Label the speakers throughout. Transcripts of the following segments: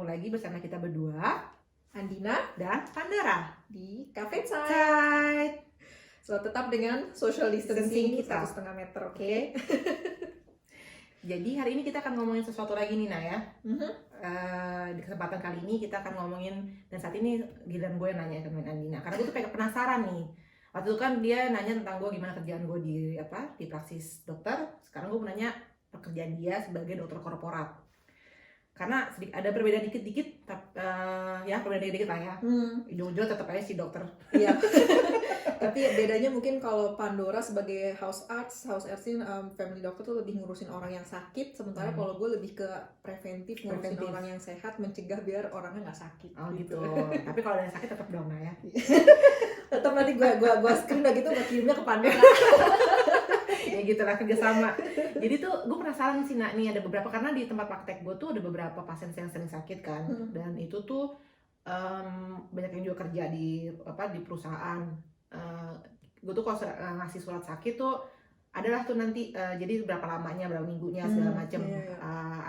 Speaker 1: lagi bersama kita berdua,
Speaker 2: Andina
Speaker 1: dan Pandara
Speaker 2: di Cafe Time.
Speaker 1: Chat.
Speaker 2: So tetap dengan social distancing
Speaker 1: kita
Speaker 2: 1,5 meter, oke?
Speaker 1: Jadi hari ini kita akan ngomongin sesuatu lagi nih Naya.
Speaker 2: Mhm.
Speaker 1: Di kesempatan kali ini kita akan ngomongin, dan saat ini giliran gue yang nanya ke Andina karena gue tuh kayak penasaran nih. Waktu itu kan dia nanya tentang gue gimana kerjaan gue di praksis dokter. Sekarang gue mau nanya pekerjaan dia sebagai dokter korporat. Karena ada perbedaan dikit-dikit, ya perbedaan dikit-dikit lah ya. Ujung-ujung tetap aja si dokter.
Speaker 2: Iya. Tapi bedanya mungkin kalau Pandora sebagai house nursing, family doctor tuh lebih ngurusin orang yang sakit, sementara kalau gue lebih ke preventif, ngurusin orang yang sehat, mencegah biar orangnya nggak sakit.
Speaker 1: Oh gitu. Tapi kalau ada yang sakit tetap dong ya.
Speaker 2: Tetap nanti gue screen gitu, gue kirimnya ke Pandora.
Speaker 1: Ya gitulah, kerjasama. Jadi tuh gue penasaran sih Nak, nih ada beberapa, karena di tempat praktek gue tuh ada beberapa pasien yang sering sakit kan. Dan itu tuh banyak yang juga kerja di perusahaan. Gue tuh kalau ngasih surat sakit tuh adalah tuh nanti jadi berapa lamanya, berapa minggunya, segala macem.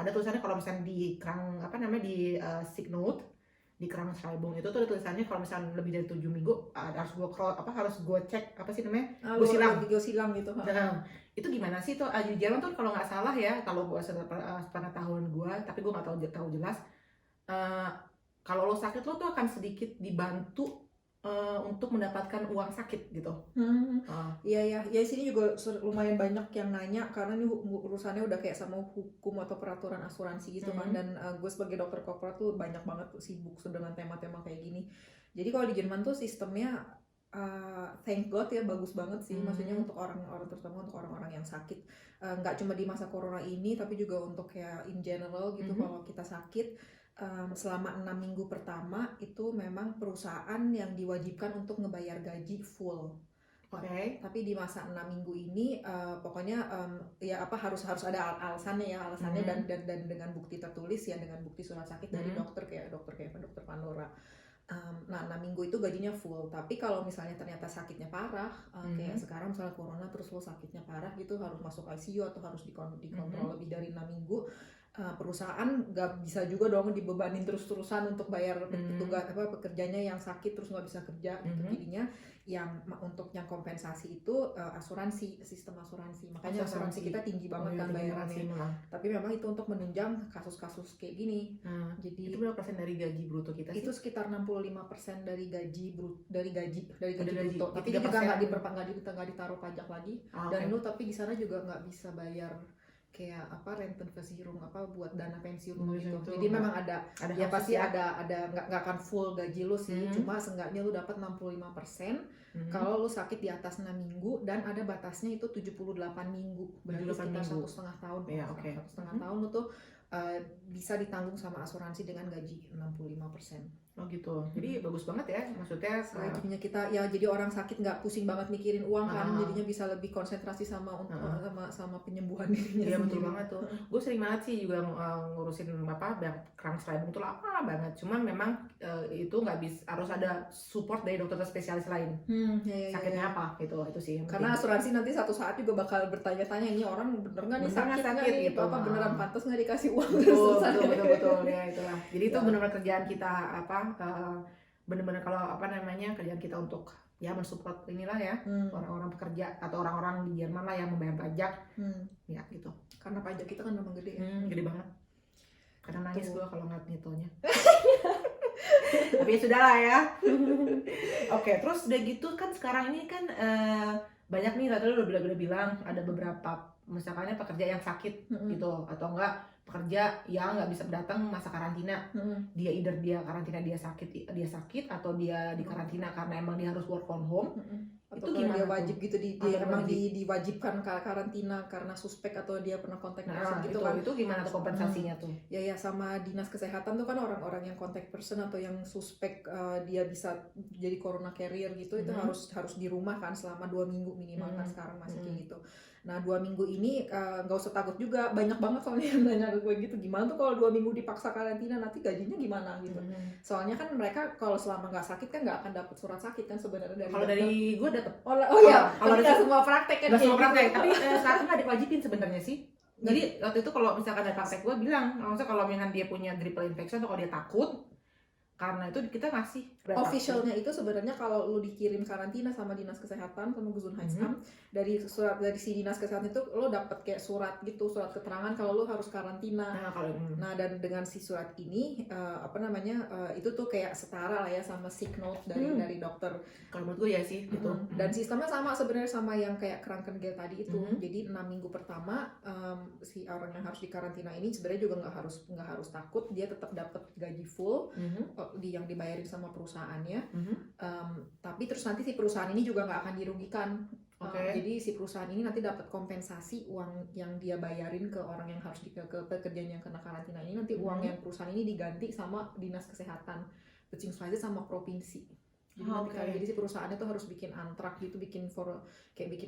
Speaker 1: Ada tulisannya kalau misalnya di kerang di sick note, di kerang Schreibung itu tuh ada tulisannya kalau misalnya lebih dari 7 minggu harus gue cek gue
Speaker 2: silang gitu.
Speaker 1: Nah, itu gimana sih tuh di Jerman tuh kalau nggak salah ya, kalau gue pengetahuan gue, tapi gue nggak tahu jelas, kalau lo sakit lo tuh akan sedikit dibantu untuk mendapatkan uang sakit gitu.
Speaker 2: Iya ya sini juga lumayan banyak yang nanya karena ini urusannya udah kayak sama hukum atau peraturan asuransi gitu kan. Dan gue sebagai dokter korporat tuh banyak banget sibuk dengan tema-tema kayak gini. Jadi kalau di Jerman tuh sistemnya thank God ya, bagus banget sih. Maksudnya untuk orang-orang, terutama untuk orang-orang yang sakit, nggak cuma di masa corona ini tapi juga untuk kayak in general gitu. Kalau kita sakit selama 6 minggu pertama itu memang perusahaan yang diwajibkan untuk ngebayar gaji full. Tapi di masa 6 minggu ini pokoknya harus ada alasannya dan dengan bukti tertulis ya, dengan bukti surat sakit dari dokter kayak dokter Pandora. Nah 6 minggu itu gajinya full. Tapi kalau misalnya ternyata sakitnya parah, kayak sekarang misalnya corona terus lo sakitnya parah gitu, harus masuk ICU atau harus dikontrol lebih dari 6 minggu, perusahaan nggak bisa juga dong dibebanin terus-terusan untuk bayar pekerjanya yang sakit terus nggak bisa kerja gitu. Jadinya untuk yang kompensasi itu sistem asuransi. Makanya asuransi kita tinggi banget kan bayarannya. Tapi memang itu untuk menunjang kasus-kasus kayak gini. Jadi
Speaker 1: itu berapa persen dari gaji bruto kita sih?
Speaker 2: Itu sekitar 65% dari gaji bruto. Tapi juga nggak ditaruh pajak lagi. Dan lu tapi di sana juga nggak bisa bayar kayak Rentenversicherung buat dana pensiun gitu. Jadi memang ada ya pasti ada nggak akan full gaji lu sih, cuma seenggaknya lu dapat 65% kalau lu sakit di atas 6 minggu, dan ada batasnya itu 78 minggu, berarti sekitar 1,5 tahun. Setengah tahun lu tuh bisa ditanggung sama asuransi dengan gaji 65%.
Speaker 1: Oh gitu, jadi bagus banget ya, maksudnya
Speaker 2: jadinya kita ya, jadi orang sakit nggak pusing banget mikirin uang kan, jadinya bisa lebih konsentrasi sama penyembuhan dirinya.
Speaker 1: Iya betul banget tuh. Gue sering banget sih juga ngurusin kerang Schreibung itu lama banget. Cuman memang itu nggak bisa, harus ada support dari dokter spesialis lain. Sakitnya apa gitu, itu sih.
Speaker 2: Karena asuransi nanti satu saat juga bakal bertanya-tanya, ini orang bener nggak nih sakit gitu, beneran pantas nggak dikasih uang.
Speaker 1: Betul ya itulah. Jadi itu benar-benar kerjaan kita benar-benar kalau kerjaan kita untuk ya mensupport inilah ya orang-orang pekerja atau orang-orang di Jerman lah yang membayar pajak ya gitu.
Speaker 2: Karena pajak kita kan memang gede ya.
Speaker 1: Gede banget. Kadang nangis gue kalau ngeliat nitonya. Tapi ya sudah lah ya. Oke, terus udah gitu kan sekarang ini kan banyak nih, tadi lu udah bilang ada beberapa misalkannya pekerja yang sakit gitu, atau enggak pekerja yang nggak bisa datang masa karantina. Dia karantina dia sakit atau dia di karantina karena emang dia harus work from home.
Speaker 2: Atau itu gimana dia wajib tuh? Gitu dia memang diwajibkan karantina karena suspek atau dia pernah kontak person gitu kan.
Speaker 1: Itu gimana tuh kompensasinya tuh?
Speaker 2: Ya sama dinas kesehatan tuh kan orang-orang yang kontak person atau yang suspek dia bisa jadi corona carrier gitu, itu harus di rumah kan selama 2 minggu minimal kan sekarang masih kayak gitu. Nah 2 minggu ini nggak usah takut juga, banyak banget soalnya yang nanya ke gue gitu, gimana tuh kalau 2 minggu dipaksa karantina nanti gajinya gimana gitu. Soalnya kan mereka kalau selama nggak sakit kan nggak akan dapat surat sakit kan sebenarnya dari.
Speaker 1: Kalau dari gue dapet.
Speaker 2: Kalau nggak semua praktek kan.
Speaker 1: Nggak semua praktek, tapi sekarang nggak diwajibin sebenarnya sih. Jadi waktu itu kalau misalkan ada praktek gue bilang, maksudnya kalau misalkan dia punya dribble infection atau kalau dia takut, karena itu kita ngasih
Speaker 2: officialnya itu sebenarnya kalau lu dikirim karantina sama dinas kesehatan sama Gesundheitsamt, dari surat dari si dinas kesehatan itu lo dapet kayak surat gitu, surat keterangan kalau lu harus karantina. Nah dan dengan si surat ini itu tuh kayak setara lah ya sama sick note dari dokter.
Speaker 1: Kalau menurut gue ya sih gitu.
Speaker 2: Dan sistemnya sama sebenarnya sama yang kayak Krankengeld tadi itu. Jadi 6 minggu pertama si orang yang harus dikarantina ini sebenarnya juga nggak harus takut, dia tetap dapat gaji full yang dibayarin sama perusahaannya. Tapi terus nanti si perusahaan ini juga nggak akan dirugikan. Jadi si perusahaan ini nanti dapat kompensasi uang yang dia bayarin ke orang yang harus ke pekerjaan yang kena karantina ini, nanti uang yang perusahaan ini diganti sama dinas kesehatan beziehungsweise sama provinsi. Jadi si perusahaannya tuh harus bikin antrak gitu, bikin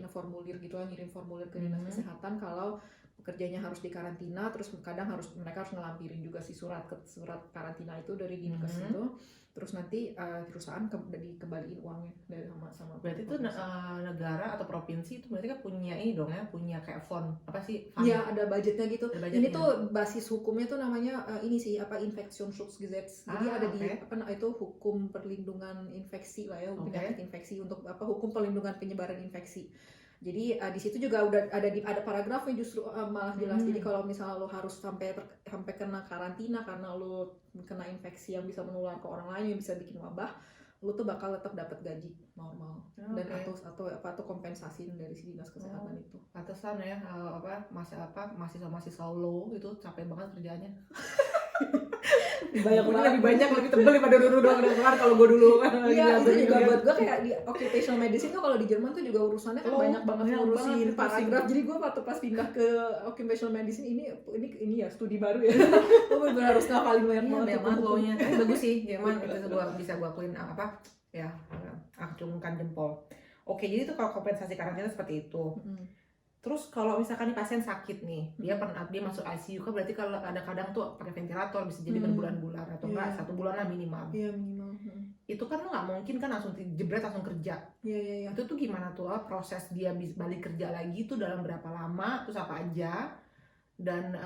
Speaker 2: formulir gitu lah, ngirim formulir ke dinas kesehatan kalau pekerjanya harus dikarantina, terus kadang mereka harus ngelampirin juga si surat karantina itu dari dinkes itu. Terus nanti perusahaan dikembaliin uangnya dari sama
Speaker 1: berarti itu negara atau provinsi itu berarti kan punya ini dong ya, punya kayak fund apa sih?
Speaker 2: Iya, ada budgetnya gitu. Ini tuh basis hukumnya tuh namanya ini sih Infektionsschutzgesetz. Jadi ada itu hukum perlindungan infeksi lah ya, penyakit infeksi, untuk hukum perlindungan penyebaran infeksi. Jadi di situ juga udah ada paragrafnya justru malah jelas. Jadi kalau misalnya lo harus sampai kena karantina karena lo kena infeksi yang bisa menular ke orang lain yang bisa bikin wabah, lo tuh bakal tetap dapat gaji normal dan atau kompensasi dari si dinas kesehatan itu.
Speaker 1: Pantesan ya mahasiswa lo itu capek banget kerjanya. Lebih banyak lebih tebel daripada dulu doang kalau gue dulu.
Speaker 2: Iya, itu juga buat gue kayak di occupational medicine tuh kalau di Jerman tuh juga urusannya kan banyak banget ngurusin paragraf. Jadi gue waktu pas pindah ke occupational medicine ini ya studi baru ya. Gue benar harus ngapalin banyak banget
Speaker 1: law-nya. Bagus sih Jerman, itu bisa gue akuin acungkan jempol. Oke, jadi itu kalau kompensasi karantina seperti itu. Terus kalau misalkan nih pasien sakit nih, dia masuk ICU kan, berarti kalau kadang tuh pakai ventilator bisa jadi berbulan-bulan atau enggak 1 bulan lah minimal.
Speaker 2: Iya minimal.
Speaker 1: Itu kan lo nggak mungkin kan langsung jebret langsung kerja.
Speaker 2: Iya.
Speaker 1: Itu tuh gimana tuh proses dia balik kerja lagi tuh dalam berapa lama, terus apa aja, dan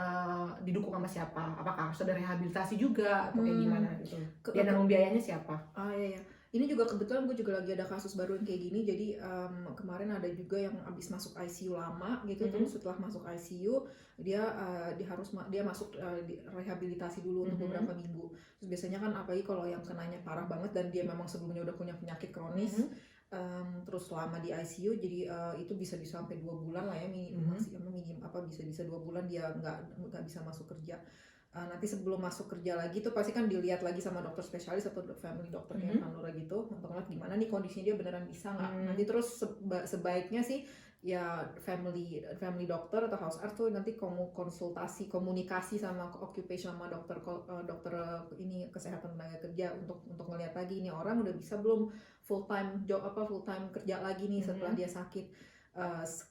Speaker 1: didukung sama siapa? Apakah harus ada rehabilitasi juga atau kayak gimana gitu? Dia nanggung biayanya siapa?
Speaker 2: Iya. Ini juga kebetulan gue juga lagi ada kasus baru yang kayak gini. Jadi kemarin ada juga yang abis masuk ICU lama gitu, terus setelah masuk ICU dia masuk rehabilitasi dulu untuk beberapa minggu. Terus biasanya kan apalagi kalau yang kenanya parah banget dan dia memang sebelumnya udah punya penyakit kronis, terus selama di ICU jadi itu bisa sampai 2 bulan lah ya bisa 2 bulan dia nggak bisa masuk kerja. Nanti sebelum masuk kerja lagi tuh pasti kan dilihat lagi sama dokter spesialis atau family dokter kayak Nora gitu untuk ngeliat gimana nih kondisinya dia beneran bisa nggak. Nanti terus sebaiknya sih ya family dokter atau house art tuh nanti konsultasi komunikasi sama occupation sama dokter ini kesehatan tenaga kerja untuk ngeliat lagi nih orang udah bisa belum full time kerja lagi nih setelah dia sakit.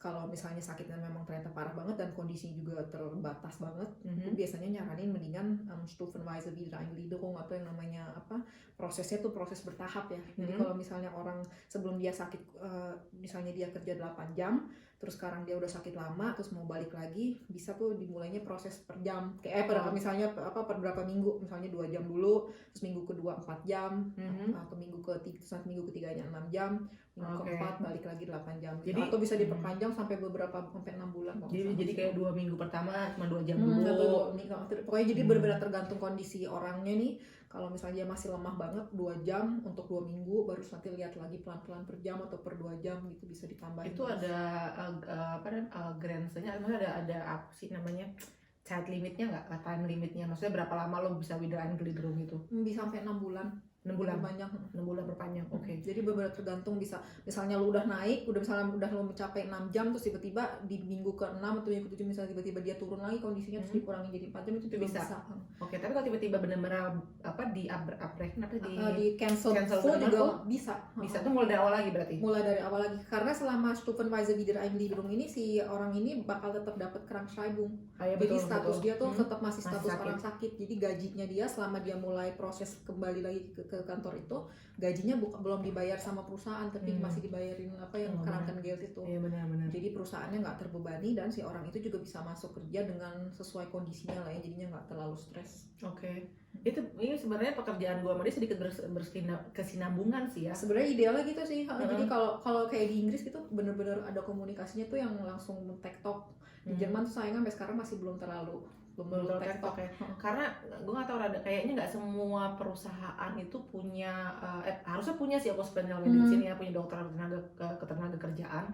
Speaker 2: Kalau misalnya sakitnya memang ternyata parah banget dan kondisinya juga terbatas banget, biasanya nyaranin mendingan Stufenweise Wiedereingliederung atau yang namanya prosesnya tuh proses bertahap ya. Jadi kalau misalnya orang sebelum dia sakit, misalnya dia kerja 8 jam, terus sekarang dia udah sakit lama, terus mau balik lagi, bisa tuh dimulainya proses per jam. Misalnya per berapa minggu, misalnya 2 jam dulu, terus minggu kedua 4 jam, atau minggu ketiganya 6 jam, minggu keempat balik lagi 8 jam. Jadi, atau bisa diperpanjang sampai 6 bulan.
Speaker 1: Jadi kayak 2 minggu pertama cuma 2 jam dulu.
Speaker 2: Pokoknya jadi benar-benar tergantung kondisi orangnya nih. Kalau misalnya dia masih lemah banget 2 jam untuk 2 minggu, baru nanti lihat lagi pelan-pelan per jam atau per 2 jam gitu bisa ditambahin.
Speaker 1: Itu ada grensnya, maksudnya ada apa sih namanya, child limitnya nggak, time limitnya, maksudnya berapa lama lo bisa Wiedereingliederung gitu?
Speaker 2: Bisa sampai 6 bulan.
Speaker 1: 6 bulan
Speaker 2: berpanjang.
Speaker 1: 6 bulan berpanjang. Oke.
Speaker 2: Jadi benar-benar tergantung, bisa misalnya lu udah naik, udah lu mencapai 6 jam terus tiba-tiba di minggu ke-6 atau minggu ke-7 misalnya tiba-tiba dia turun lagi kondisinya terus dikurangin jadi 4 jam itu bisa.
Speaker 1: Oke, tapi kalau tiba-tiba benar-benar di
Speaker 2: cancel full juga bisa.
Speaker 1: Bisa tuh mulai dari awal lagi berarti.
Speaker 2: Mulai dari awal lagi karena selama Stufenweise Wiedereingliederung ini si orang ini bakal tetap dapat Krankschreibung. Jadi status dia tuh tetap masih status orang sakit. Jadi gajinya dia selama dia mulai proses kembali lagi ke ke kantor itu gajinya belum dibayar sama perusahaan, tapi masih dibayarin apa yang Kranken Geld itu.
Speaker 1: Iya benar-benar.
Speaker 2: Jadi perusahaannya nggak terbebani dan si orang itu juga bisa masuk kerja dengan sesuai kondisinya lah ya, jadinya nggak terlalu stres.
Speaker 1: Oke. Ini sebenarnya pekerjaan gue sama dia sedikit berkesinambungan sih ya.
Speaker 2: Sebenarnya idealnya gitu sih. Jadi kalau kayak di Inggris gitu bener-bener ada komunikasinya tuh yang langsung tektok. Di Jerman tuh sayangnya sampai sekarang masih belum terlalu
Speaker 1: tektok ya. Karena gue nggak tahu, kayaknya nggak semua perusahaan itu punya harusnya punya sih occupational medicine ya, punya dokter ketenaga kerjaan.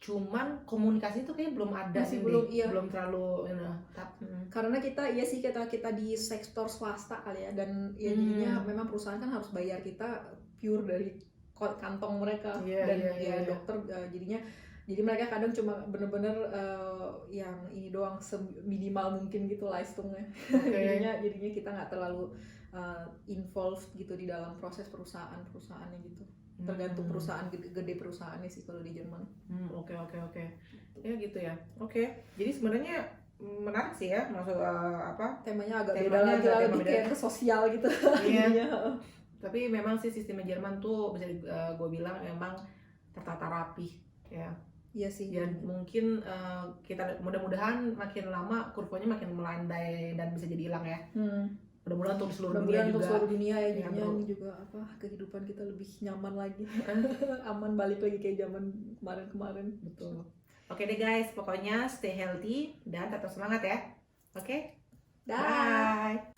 Speaker 1: Cuman komunikasi itu kayaknya belum ada,
Speaker 2: masih
Speaker 1: belum terlalu
Speaker 2: karena kita di sektor swasta kali ya, dan ya jadinya memang perusahaan kan harus bayar kita pure dari kantong mereka. Dokter jadinya jadi mereka kadang cuma bener-bener yang ini doang minimal mungkin gitu leistungnya. jadinya kita nggak terlalu involved gitu di dalam proses perusahaannya gitu. Tergantung perusahaan gede perusahaannya sih kalau di Jerman.
Speaker 1: Oke. Ya gitu ya. Oke. Jadi sebenarnya menarik sih ya, maksud
Speaker 2: temanya agak beda lagi, lebih kayak ke sosial gitu.
Speaker 1: Iya. Tapi memang sih sistemnya Jerman tuh bisa gue bilang memang tertata rapi ya.
Speaker 2: Iya sih.
Speaker 1: Ya mungkin kita mudah-mudahan makin lama kurvanya makin melandai dan bisa jadi hilang ya. Mudah-mudahan untuk seluruh dunia
Speaker 2: ya, jadinya ini juga kehidupan kita lebih nyaman lagi. Aman, balik lagi kayak zaman kemarin.
Speaker 1: Betul. Oke deh guys, pokoknya stay healthy dan tetap semangat ya. Oke?
Speaker 2: Bye.